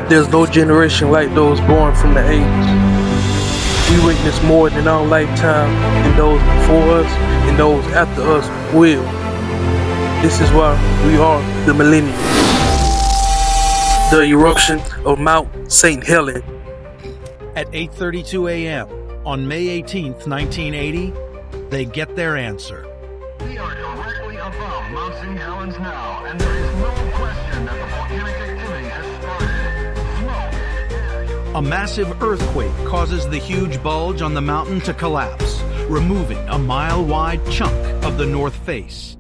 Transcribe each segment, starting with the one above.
There's no generation like those born from the 80s. We witnessed more than our lifetime, and those before us and those after us will. This is why we are the Millennials. The eruption of Mount St. Helens. At 8:32 a.m. on May 18th, 1980, they get their answer. We are directly above Mount St. Helens now, and there is no question that the volcanic activity has started. Smoke. A massive earthquake causes the huge bulge on the mountain to collapse, removing a mile-wide chunk of the north face.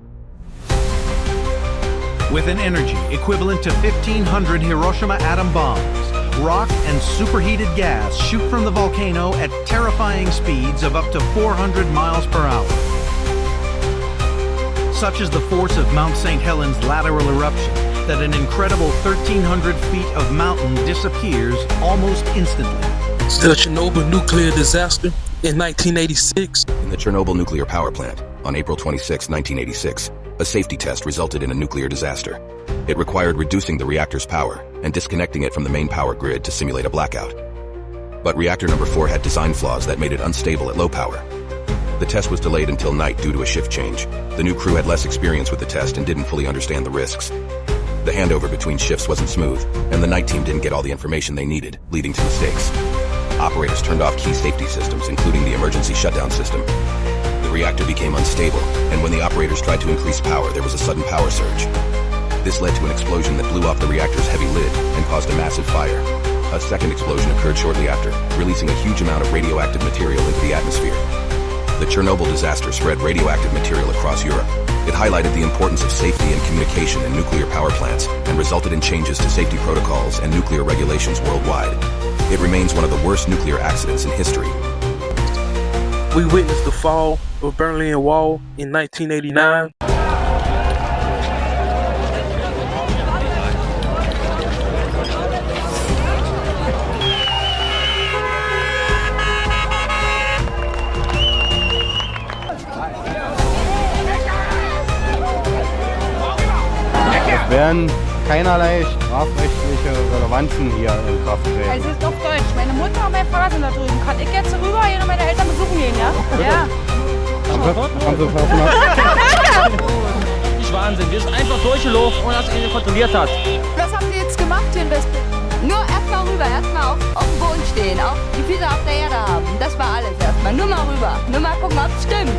With an energy equivalent to 1,500 Hiroshima atom bombs, rock and superheated gas shoot from the volcano at terrifying speeds of up to 400 miles per hour. Such is the force of Mount St. Helens' lateral eruption that an incredible 1,300 feet of mountain disappears almost instantly. The Chernobyl nuclear disaster in 1986. In the Chernobyl nuclear power plant, on April 26, 1986, a safety test resulted in a nuclear disaster. It required reducing the reactor's power and disconnecting it from the main power grid to simulate a blackout. But reactor number 4 had design flaws that made it unstable at low power. The test was delayed until night due to a shift change. The new crew had less experience with the test and didn't fully understand the risks. The handover between shifts wasn't smooth, and the night team didn't get all the information they needed, leading to mistakes. Operators turned off key safety systems, including the emergency shutdown system. The reactor became unstable, and when the operators tried to increase power, there was a sudden power surge. This led to an explosion that blew off the reactor's heavy lid and caused a massive fire. A second explosion occurred shortly after, releasing a huge amount of radioactive material into the atmosphere. The Chernobyl disaster spread radioactive material across Europe. It highlighted the importance of safety and communication in nuclear power plants and resulted in changes to safety protocols and nuclear regulations worldwide. It remains one of the worst nuclear accidents in history. We witnessed the fall of Berlin Wall in 1989. Es werden keinerlei strafrechtliche Relevanzen hier in Kraft treten. Es ist auf Deutsch. Meine Mutter und mein Vater sind da drüben. Kann ich jetzt rüber hier meine Eltern besuchen gehen, ja? Ja. Haben Sie Passen? Nicht Wahnsinn. Wir sind einfach durchgelaufen, ohne dass ihn kontrolliert hat. Was haben Sie jetzt gemacht hier in Westberlin? Nur erstmal rüber, erstmal auf dem Boden stehen, auf die Füße auf der Erde haben. Das war alles erstmal. Nur mal rüber. Nur mal gucken, ob es stimmt.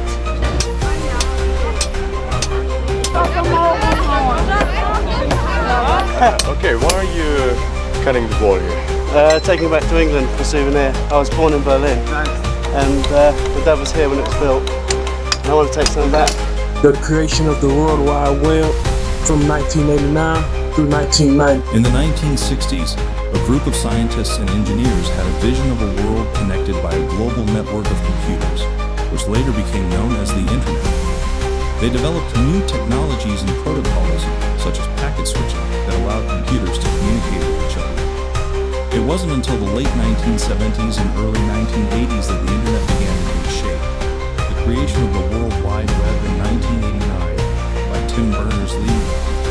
Okay, why are you cutting the wall here? Taking it back to England for a souvenir. I was born in Berlin, and the dad was here when it was built. And I want to take something back. The creation of the World Wide Web from 1989 through 1990. In the 1960s, a group of scientists and engineers had a vision of a world connected by a global network of computers, which later became known as the Internet. They developed new technologies and protocols, such as packet switching, that allowed computers to communicate with each other. It wasn't until the late 1970s and early 1980s that the Internet began to take shape. The creation of the World Wide Web in 1989 by Tim Berners-Lee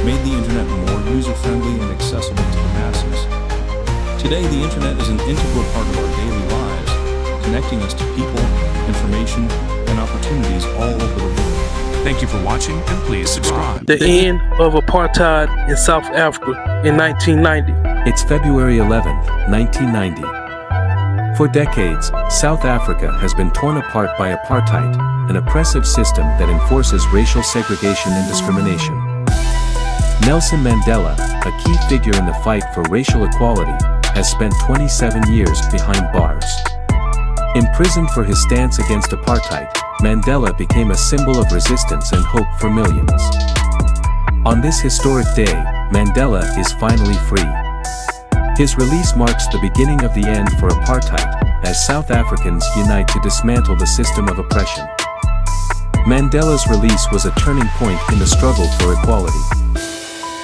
made the Internet more user-friendly and accessible to the masses. Today, the Internet is an integral part of our daily lives, connecting us to people, information, and opportunities all over the world. Thank you for watching, and please subscribe. The end of apartheid in South Africa in 1990. It's February 11th, 1990. For decades, South Africa has been torn apart by apartheid, an oppressive system that enforces racial segregation and discrimination. Nelson Mandela, a key figure in the fight for racial equality, has spent 27 years behind bars. Imprisoned for his stance against apartheid, Mandela became a symbol of resistance and hope for millions. On this historic day, Mandela is finally free. His release marks the beginning of the end for apartheid, as South Africans unite to dismantle the system of oppression. Mandela's release was a turning point in the struggle for equality.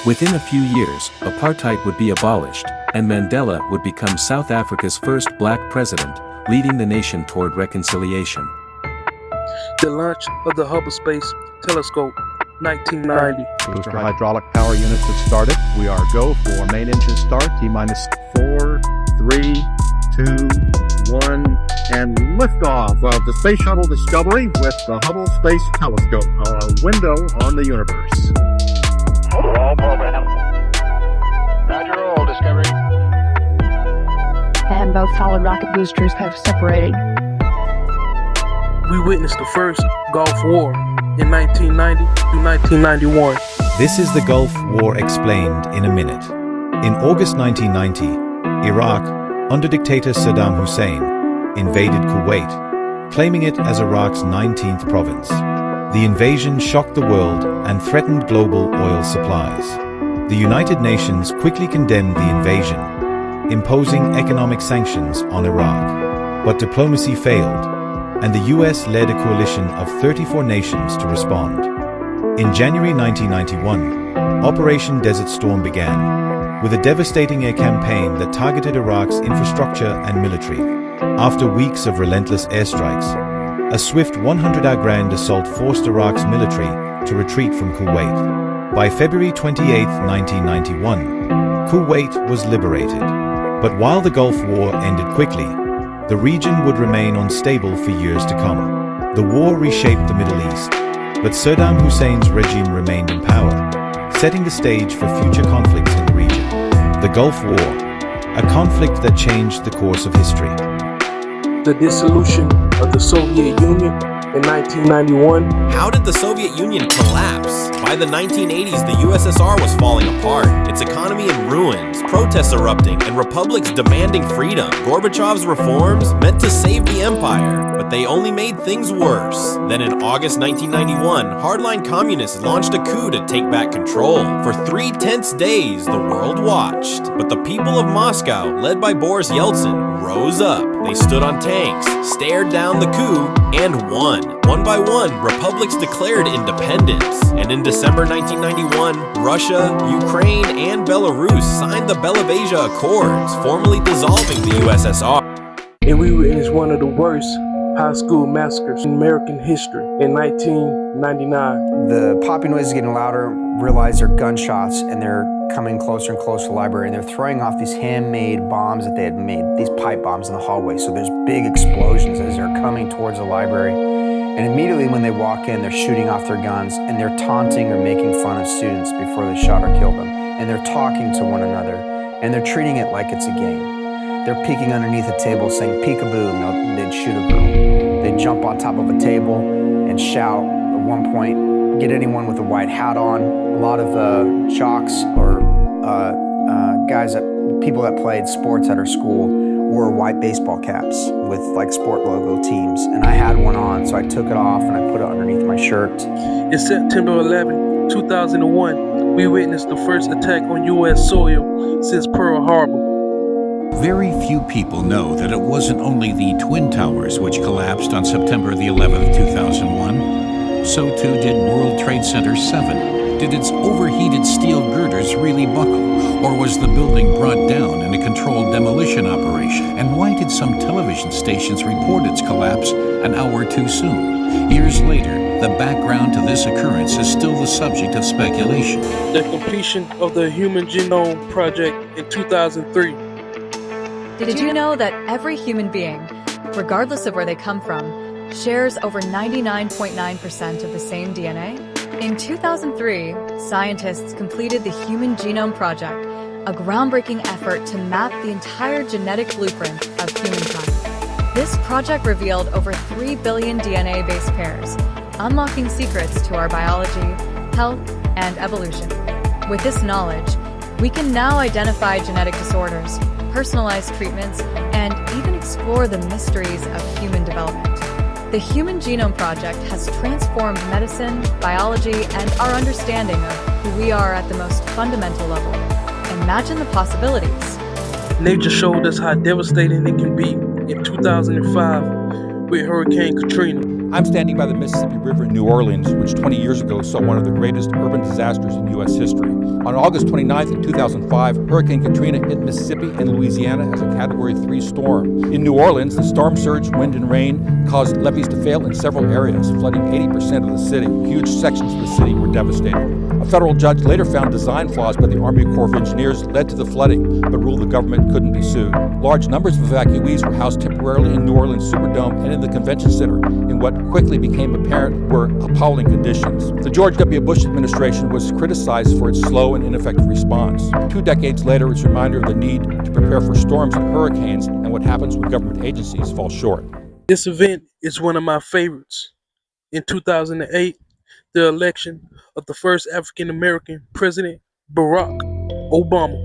Within a few years, apartheid would be abolished, and Mandela would become South Africa's first black president, leading the nation toward reconciliation. The launch of the Hubble Space Telescope 1990. Booster hydraulic power units have started. We are go for main engine start. T-minus 4, 3, 2, 1, and liftoff of the Space Shuttle Discovery with the Hubble Space Telescope, a window on the universe. Roll program. Roger, roll, Discovery. And both solid rocket boosters have separated. We witnessed the first Gulf War in 1990 through 1991. This is the Gulf War explained in a minute. In August 1990, Iraq, under dictator Saddam Hussein, invaded Kuwait, claiming it as Iraq's 19th province. The invasion shocked the world and threatened global oil supplies. The United Nations quickly condemned the invasion, imposing economic sanctions on Iraq. But diplomacy failed, and the US led a coalition of 34 nations to respond. In January 1991, Operation Desert Storm began, with a devastating air campaign that targeted Iraq's infrastructure and military. After weeks of relentless airstrikes, a swift 100-hour grand assault forced Iraq's military to retreat from Kuwait. By February 28, 1991, Kuwait was liberated. But while the Gulf War ended quickly, the region would remain unstable for years to come. The war reshaped the Middle East, but Saddam Hussein's regime remained in power, setting the stage for future conflicts in the region. The Gulf War, a conflict that changed the course of history. The dissolution of the Soviet Union in 1991. How did the Soviet Union collapse? By the 1980s, the USSR was falling apart, its economy in ruins, protests erupting, and republics demanding freedom. Gorbachev's reforms meant to save the empire, but they only made things worse. Then in August 1991, hardline communists launched a coup to take back control. For 3 tense days, the world watched. But the people of Moscow, led by Boris Yeltsin, rose up. They stood on tanks, stared down the coup, and won. One by one, republics declared independence. And in December 1991, Russia, Ukraine, and Belarus signed the Belavesia Accords, formally dissolving the USSR. And we witnessed one of the worst high school massacres in American history in 1999. The popping noise is getting louder, realize they're gunshots, and they're coming closer and closer to the library, and they're throwing off these handmade bombs that they had made, these pipe bombs in the hallway. So there's big explosions as they're coming towards the library. And immediately when they walk in, they're shooting off their guns, and they're taunting or making fun of students before they shot or killed them. And they're talking to one another, and they're treating it like it's a game. They're peeking underneath a table saying peekaboo, and they'd shoot a girl. They'd jump on top of a table and shout. At one point, get anyone with a white hat on. A lot of jocks or people that played sports at our school wore white baseball caps with like sport logo teams. And I had one on, so I took it off and I put it underneath my shirt. In September 11, 2001, we witnessed the first attack on U.S. soil since Pearl Harbor. Very few people know that it wasn't only the Twin Towers which collapsed on September the 11th, 2001. So too did World Trade Center 7. Did its overheated steel girders really buckle? Or was the building brought down in a controlled demolition operation? And why did some television stations report its collapse an hour too soon? Years later, the background to this occurrence is still the subject of speculation. The completion of the Human Genome Project in 2003. Did you know that every human being, regardless of where they come from, shares over 99.9% of the same DNA? In 2003, scientists completed the Human Genome Project, a groundbreaking effort to map the entire genetic blueprint of humankind. This project revealed over 3 billion DNA base pairs, unlocking secrets to our biology, health, and evolution. With this knowledge, we can now identify genetic disorders, personalize treatments, and even explore the mysteries of human development. The Human Genome Project has transformed medicine, biology, and our understanding of who we are at the most fundamental level. Imagine the possibilities. Nature showed us how devastating it can be in 2005 with Hurricane Katrina. I'm standing by the Mississippi River in New Orleans, which 20 years ago saw one of the greatest urban disasters in U.S. history. On August 29th in 2005, Hurricane Katrina hit Mississippi and Louisiana as a Category 3 storm. In New Orleans, the storm surge, wind, and rain caused levees to fail in several areas, flooding 80% of the city. huge sections of the city were devastated. A federal judge later found design flaws by the Army Corps of Engineers led to the flooding, but ruled the government couldn't be sued. Large numbers of evacuees were housed temporarily in New Orleans Superdome and in the Convention Center in what quickly became apparent were appalling conditions. The George W. Bush administration was criticized for its slow and ineffective response. 2 decades later, it's a reminder of the need to prepare for storms and hurricanes and what happens when government agencies fall short. This event is one of my favorites. In 2008, the election of the first African American president, Barack Obama.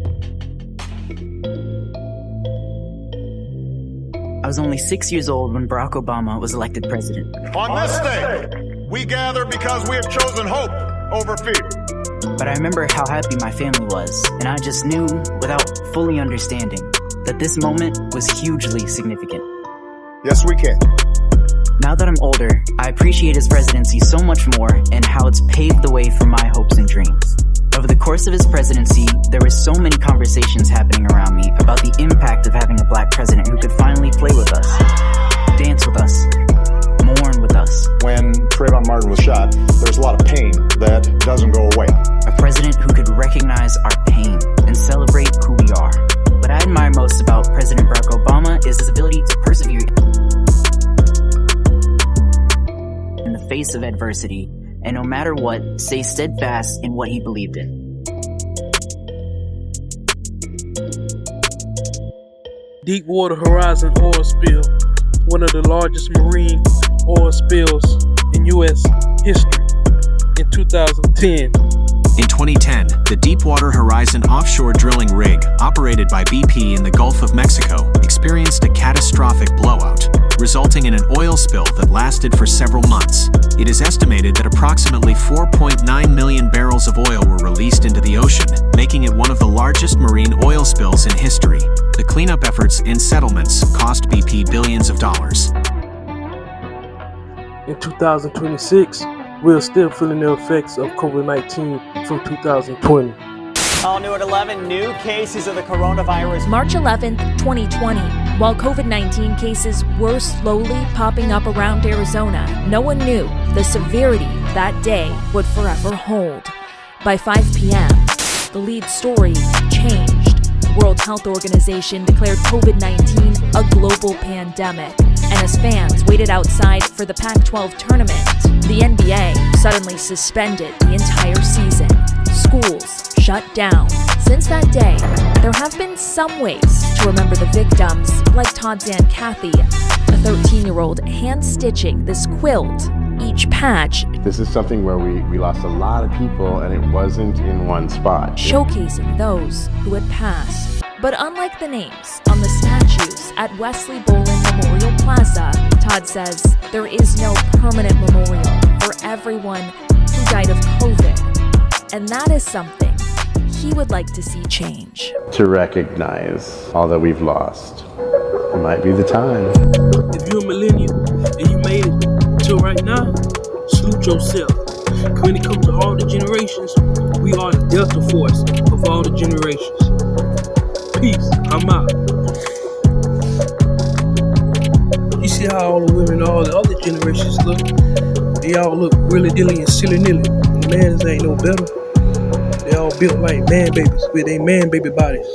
I was only 6 years old when Barack Obama was elected president. On this day, we gather because we have chosen hope over fear. But I remember how happy my family was, and I just knew, without fully understanding, that this moment was hugely significant. Yes, we can. Now that I'm older, I appreciate his presidency so much more and how it's paved the way for my hopes and dreams. Over the course of his presidency, there were so many conversations happening around me about the impact of having a black president who could finally play with us, dance with us, mourn with us. When Trayvon Martin was shot, there's a lot of pain that doesn't go away. A president who could recognize our pain and celebrate who we are. What I admire most about President Barack Obama is his ability to persevere in the face of adversity, and no matter what, stay steadfast in what he believed in. Deepwater Horizon oil spill, one of the largest marine oil spills in U.S. history in 2010. In 2010, the Deepwater Horizon offshore drilling rig, operated by BP in the Gulf of Mexico, experienced a catastrophic blowout, resulting in an oil spill that lasted for several months. It is estimated that approximately 4.9 million barrels of oil were released into the ocean, making it one of the largest marine oil spills in history. The cleanup efforts and settlements cost BP billions of dollars. In 2026, we are still feeling the effects of COVID-19 from 2020. All new at 11, new cases of the coronavirus. March 11th, 2020. While COVID-19 cases were slowly popping up around Arizona, no one knew the severity that day would forever hold. By 5 p.m., the lead story changed. The World Health Organization declared COVID-19 a global pandemic. And as fans waited outside for the Pac-12 tournament, the NBA suddenly suspended the entire season. Schools shut down. Since that day, there have been some ways to remember the victims, like Todd's Aunt Kathy, a 13-year-old hand-stitching this quilt. Each patch, This is something where we lost a lot of people, and it wasn't in one spot. showcasing those who had passed. But unlike the names on the statues at Wesley Bolin Memorial Plaza, Todd says there is no permanent memorial for everyone who died of COVID. And that is something he would like to see change. To recognize all that we've lost. It might be the time. If you're a millennial and you made it till right now, salute yourself. When it comes to all the generations, we are the Delta Force of all the generations. Peace, I'm out. You see how all the women, all the other generations look? They all look really dilly and silly nilly. The mans ain't no better. They all built like man babies with their man baby bodies.